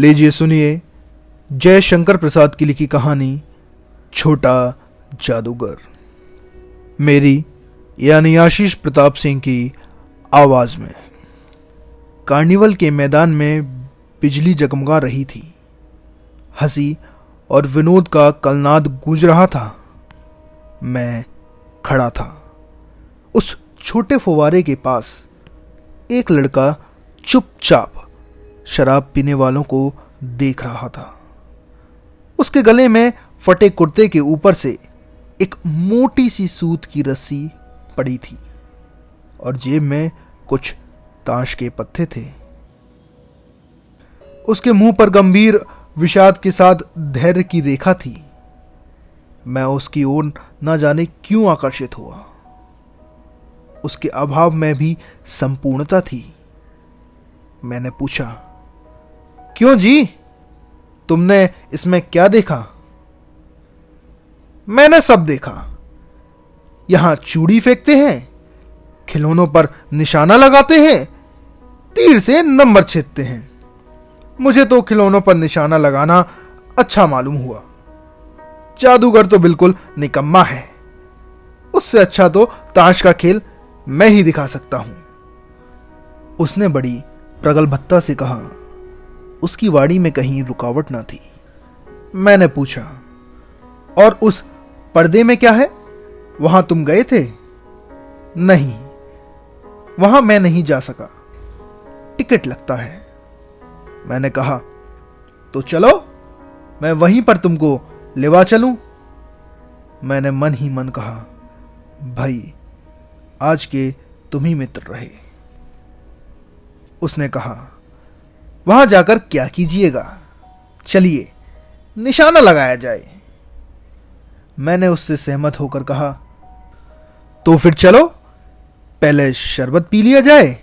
लीजिए सुनिए जय शंकर प्रसाद की लिखी कहानी छोटा जादूगर। मेरी यानी आशीष प्रताप सिंह की आवाज में। कार्निवल के मैदान में बिजली जगमगा रही थी। हंसी और विनोद का कलनाद गूंज रहा था। मैं खड़ा था उस छोटे फुवारे के पास। एक लड़का चुपचाप शराब पीने वालों को देख रहा था। उसके गले में फटे कुर्ते के ऊपर से एक मोटी सी सूत की रस्सी पड़ी थी और जेब में कुछ ताश के पत्ते थे। उसके मुंह पर गंभीर विषाद के साथ धैर्य की रेखा थी। मैं उसकी ओर न जाने क्यों आकर्षित हुआ। उसके अभाव में भी संपूर्णता थी। मैंने पूछा, क्यों जी, तुमने इसमें क्या देखा? मैंने सब देखा। यहां चूड़ी फेंकते हैं, खिलौनों पर निशाना लगाते हैं, तीर से नंबर छेदते हैं। मुझे तो खिलौनों पर निशाना लगाना अच्छा मालूम हुआ। जादूगर तो बिल्कुल निकम्मा है। उससे अच्छा तो ताश का खेल मैं ही दिखा सकता हूं। उसने बड़ी प्रगल्भता से कहा। उसकी वाणी में कहीं रुकावट ना थी। मैंने पूछा, और उस पर्दे में क्या है? वहां तुम गए थे? नहीं, वहां मैं नहीं जा सका, टिकट लगता है। मैंने कहा, तो चलो, मैं वहीं पर तुमको लेवा चलूं। मैंने मन ही मन कहा, भाई आज के तुम ही मित्र रहे। उसने कहा, वहां जाकर क्या कीजिएगा? चलिए निशाना लगाया जाए। मैंने उससे सहमत होकर कहा, तो फिर चलो, पहले शरबत पी लिया जाए।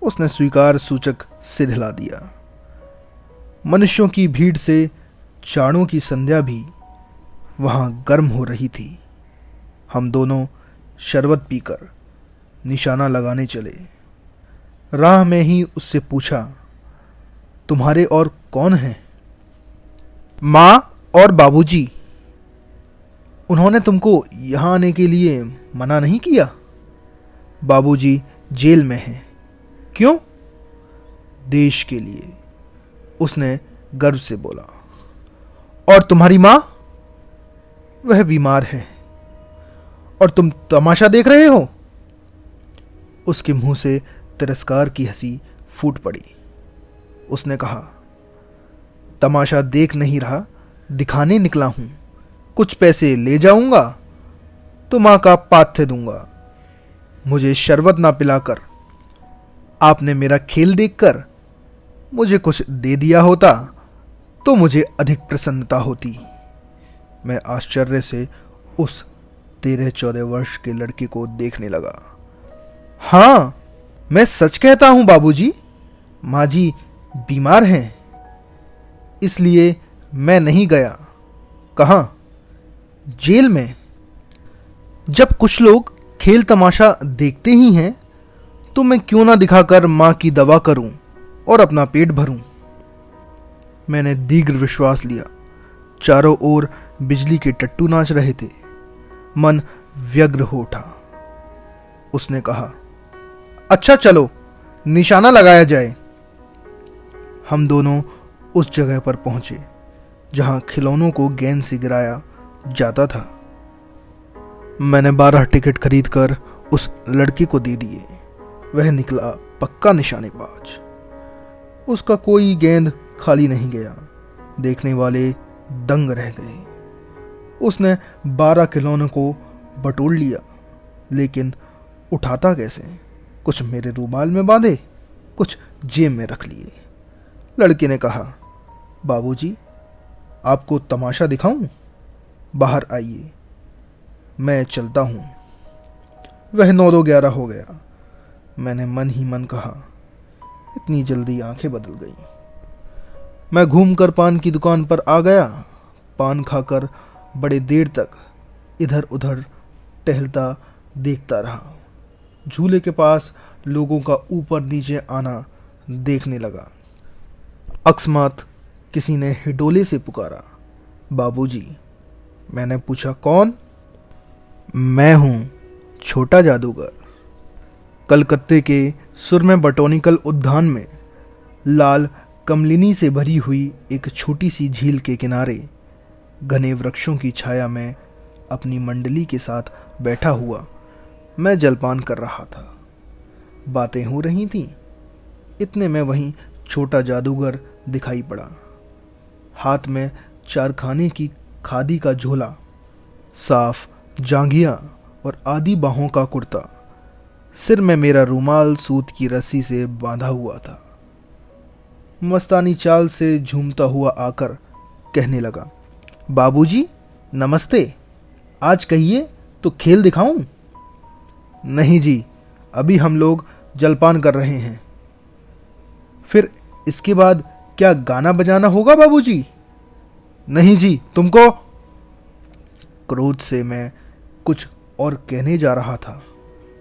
उसने स्वीकार सूचक सिर हिला दिया। मनुष्यों की भीड़ से चाणों की संध्या भी वहां गर्म हो रही थी। हम दोनों शरबत पीकर निशाना लगाने चले। राह में ही उससे पूछा, तुम्हारे और कौन हैं? मां और बाबूजी। उन्होंने तुमको यहां आने के लिए मना नहीं किया? बाबूजी जेल में हैं। क्यों? देश के लिए, उसने गर्व से बोला। और तुम्हारी मां? वह बीमार है। और तुम तमाशा देख रहे हो? उसके मुंह से तिरस्कार की हंसी फूट पड़ी। उसने कहा, तमाशा देख नहीं रहा, दिखाने निकला हूं। कुछ पैसे ले जाऊंगा तो मां का पाथ्य दूंगा। मुझे शरबत ना पिलाकर आपने मेरा खेल देखकर मुझे कुछ दे दिया होता तो मुझे अधिक प्रसन्नता होती। मैं आश्चर्य से उस 13-14 वर्ष के लड़के को देखने लगा। हां, मैं सच कहता हूं बाबूजी, मां जी बीमार हैं, इसलिए मैं नहीं गया। कहां? जेल में। जब कुछ लोग खेल तमाशा देखते ही हैं तो मैं क्यों ना दिखाकर मां की दवा करूं और अपना पेट भरूं। मैंने दीर्घ विश्वास लिया। चारों ओर बिजली के टट्टू नाच रहे थे। मन व्यग्र हो उठा। उसने कहा, अच्छा चलो, निशाना लगाया जाए। हम दोनों उस जगह पर पहुंचे जहां खिलौनों को गेंद से गिराया जाता था। मैंने 12 टिकट खरीदकर उस लड़के को दे दिए। वह निकला पक्का निशानेबाज। उसका कोई गेंद खाली नहीं गया। देखने वाले दंग रह गए। उसने 12 खिलौनों को बटोर लिया, लेकिन उठाता कैसे? कुछ मेरे रुमाल में बांधे, कुछ जेब में रख लिए। लड़के ने कहा, बाबूजी, आपको तमाशा दिखाऊं? बाहर आइए, मैं चलता हूं। वह 9-11 हो गया। मैंने मन ही मन कहा, इतनी जल्दी आंखें बदल गई। मैं घूमकर पान की दुकान पर आ गया। पान खाकर बड़े देर तक इधर उधर टहलता देखता रहा। झूले के पास लोगों का ऊपर नीचे आना देखने लगा। अकस्मात किसी ने हिडोले से पुकारा, बाबूजी। मैंने पूछा, कौन? मैं हूं छोटा जादूगर। कलकत्ते के सुरमे बटोनिकल उद्यान में लाल कमलिनी से भरी हुई एक छोटी सी झील के किनारे घने वृक्षों की छाया में अपनी मंडली के साथ बैठा हुआ मैं जलपान कर रहा था। बातें हो रही थीं। इतने में वहीं छोटा जादूगर दिखाई पड़ा। हाथ में चारखाने की खादी का झोला, साफ जांघिया और आधी बाहों का कुर्ता, सिर में मेरा रुमाल सूत की रस्सी से बांधा हुआ था। मस्तानी चाल से झूमता हुआ आकर कहने लगा, बाबूजी नमस्ते। आज कहिए तो खेल दिखाऊं? नहीं जी, अभी हम लोग जलपान कर रहे हैं। फिर इसके बाद क्या गाना बजाना होगा बाबूजी? नहीं जी, तुमको। क्रोध से मैं कुछ और कहने जा रहा था।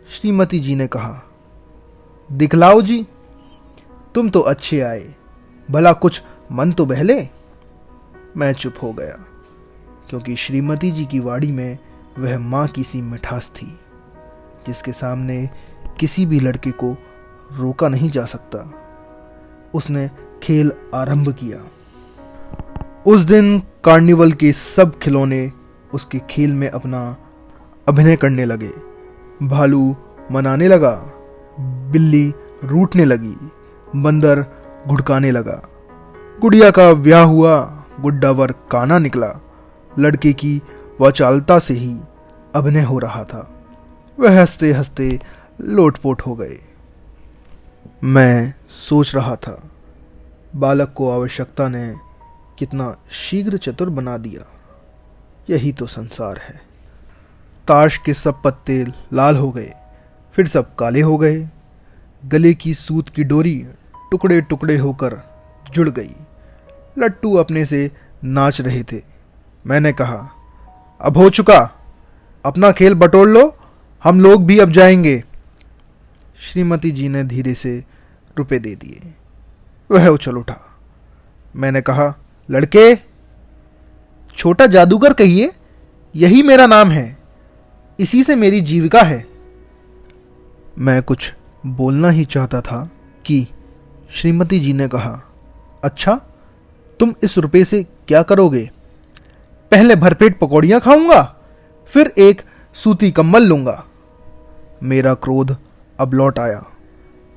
श्रीमती जी ने कहा, दिखलाओ जी, तुम तो अच्छे आए, भला कुछ मन तो बहले। मैं चुप हो गया, क्योंकि श्रीमती जी की वाणी में वह माँ की सी मिठास थी जिसके सामने किसी भी लड़के को रोका नहीं जा सकता। उसने खेल आरंभ किया। उस दिन कार्निवल के सब खिलौने उसके खेल में अपना अभिनय करने लगे। भालू मनाने लगा, बिल्ली रूठने लगी, बंदर घुड़काने लगा, गुड़िया का ब्याह हुआ, गुड्डावर काना निकला। लड़के की वाचालता से ही अभिनय हो रहा था। वह हंसते हंसते लोटपोट हो गए। मैं सोच रहा था, बालक को आवश्यकता ने कितना शीघ्र चतुर बना दिया। यही तो संसार है। ताश के सब पत्ते लाल हो गए, फिर सब काले हो गए। गले की सूत की डोरी टुकड़े टुकड़े होकर जुड़ गई। लट्टू अपने से नाच रहे थे। मैंने कहा, अब हो चुका, अपना खेल बटोर लो, हम लोग भी अब जाएंगे। श्रीमती जी ने धीरे से रुपए दे दिए। वह उछल उठा। मैंने कहा, लड़के, छोटा जादूगर कहिए, यही मेरा नाम है, इसी से मेरी जीविका है। मैं कुछ बोलना ही चाहता था कि श्रीमती जी ने कहा, अच्छा, तुम इस रुपए से क्या करोगे? पहले भरपेट पकौड़ियां खाऊंगा, फिर एक सूती कंबल लूंगा। मेरा क्रोध अब लौट आया।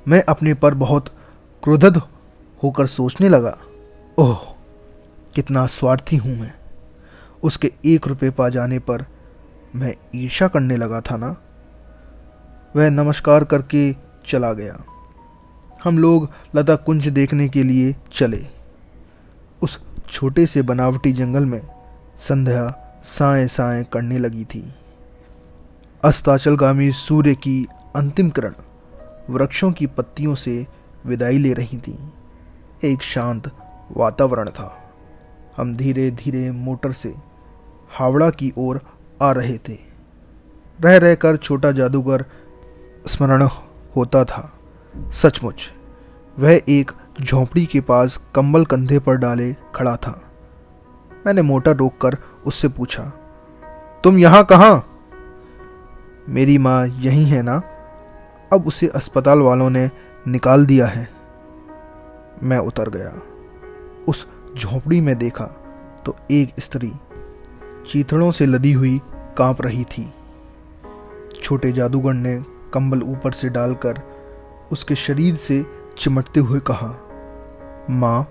मैं अपने पर बहुत क्रोधित होकर सोचने लगा, ओह, कितना स्वार्थी हूं मैं। उसके 1 रुपये पा जाने पर मैं ईर्ष्या करने लगा था ना। वह नमस्कार करके चला गया। हम लोग लता कुंज देखने के लिए चले। उस छोटे से बनावटी जंगल में संध्या साए साए करने लगी थी। अस्ताचलगामी सूर्य की अंतिम किरण वृक्षों की पत्तियों से विदाई ले रही थी। एक शांत वातावरण था। हम धीरे धीरे मोटर से हावड़ा की ओर आ रहे थे। रह रहकर छोटा जादूगर स्मरण होता था। सचमुच वह एक झोंपड़ी के पास कंबल कंधे पर डाले खड़ा था। मैंने मोटर रोककर उससे पूछा, तुम यहाँ कहाँ? मेरी माँ यहीं है ना, अब उसे अस्पताल वालों ने निकाल दिया है। मैं उतर गया। उस झोंपड़ी में देखा तो एक स्त्री चीथड़ों से लदी हुई कांप रही थी। छोटे जादूगर ने कंबल ऊपर से डालकर उसके शरीर से चिमटते हुए कहा, माँ।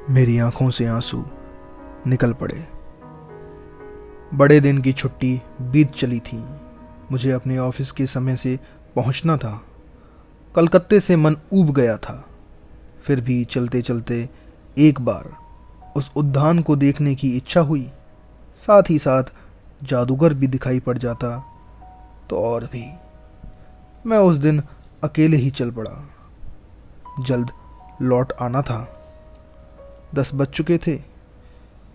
मेरी आंखों से आंसू निकल पड़े। बड़े दिन की छुट्टी बीत चली थी। मुझे अपने ऑफिस के समय से पहुंचना था। कलकत्ते से मन ऊब गया था। फिर भी चलते चलते एक बार उस उद्यान को देखने की इच्छा हुई। साथ ही साथ जादूगर भी दिखाई पड़ जाता तो और भी। मैं उस दिन अकेले ही चल पड़ा। जल्द लौट आना था। 10 बज चुके थे।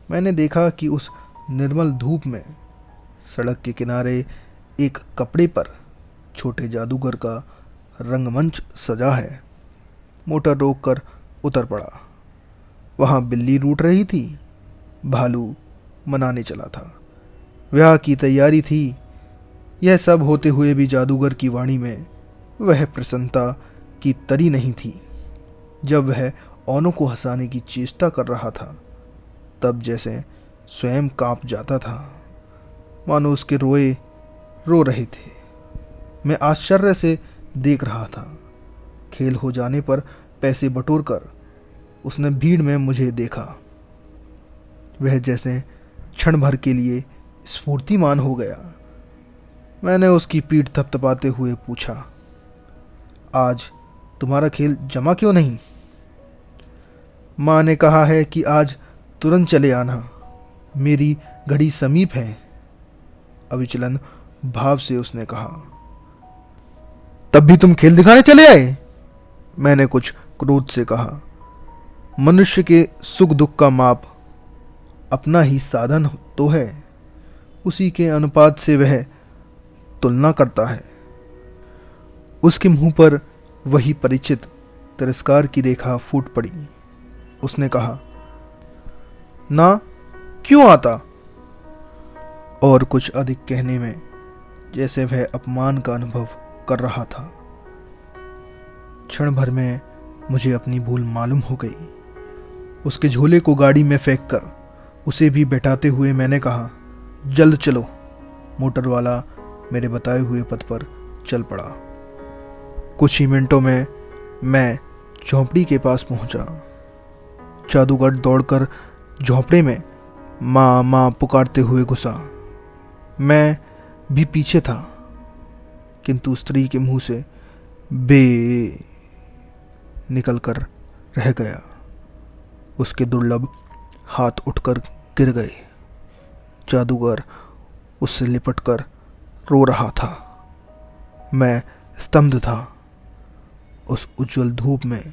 मैंने देखा कि उस निर्मल धूप में सड़क के किनारे एक कपड़े पर छोटे जादूगर का रंगमंच सजा है। मोटर रोककर उतर पड़ा। वहाँ बिल्ली रूठ रही थी, भालू मनाने चला था, ब्याह की तैयारी थी। यह सब होते हुए भी जादूगर की वाणी में वह प्रसन्नता की तरी नहीं थी। जब वह औरों को हंसाने की चेष्टा कर रहा था, तब जैसे स्वयं कांप जाता था, मानो उसके रोए रो रहे थे। मैं आश्चर्य से देख रहा था। खेल हो जाने पर पैसे बटोरकर उसने भीड़ में मुझे देखा। वह जैसे क्षण भर के लिए स्फूर्तिमान हो गया। मैंने उसकी पीठ थपथपाते हुए पूछा, आज तुम्हारा खेल जमा क्यों नहीं? माँ ने कहा है कि आज तुरंत चले आना, मेरी घड़ी समीप है, अविचलन भाव से उसने कहा। तब भी तुम खेल दिखाने चले आए? मैंने कुछ क्रोध से कहा। मनुष्य के सुख दुख का माप अपना ही साधन तो है, उसी के अनुपात से वह तुलना करता है। उसके मुंह पर वही परिचित तिरस्कार की रेखा फूट पड़ी। उसने कहा, ना, क्यों आता? और कुछ अधिक कहने में जैसे वह अपमान का अनुभव कर रहा था। क्षण भर में मुझे अपनी भूल मालूम हो गई। उसके झोले को गाड़ी में फेंककर उसे भी बैठाते हुए मैंने कहा, जल्द चलो। मोटर वाला मेरे बताए हुए पथ पर चल पड़ा। कुछ ही मिनटों में मैं झोंपड़ी के पास पहुंचा। जादूगर दौड़कर झोंपड़े में माँ माँ पुकारते हुए घुसा। मैं भी पीछे था, किंतु स्त्री के मुंह से बे निकलकर रह गया। उसके दुर्लभ हाथ उठकर गिर गए। जादूगर उससे लिपटकर रो रहा था। मैं स्तब्ध था। उस उज्जवल धूप में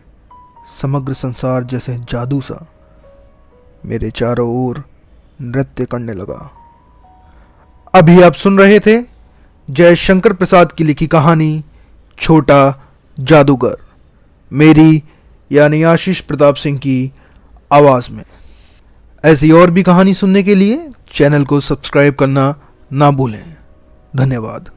समग्र संसार जैसे जादू सा मेरे चारों ओर नृत्य करने लगा। अभी आप सुन रहे थे जय शंकर प्रसाद की लिखी कहानी छोटा जादूगर, मेरी यानी आशीष प्रताप सिंह की आवाज में। ऐसी और भी कहानी सुनने के लिए चैनल को सब्सक्राइब करना ना भूलें। धन्यवाद।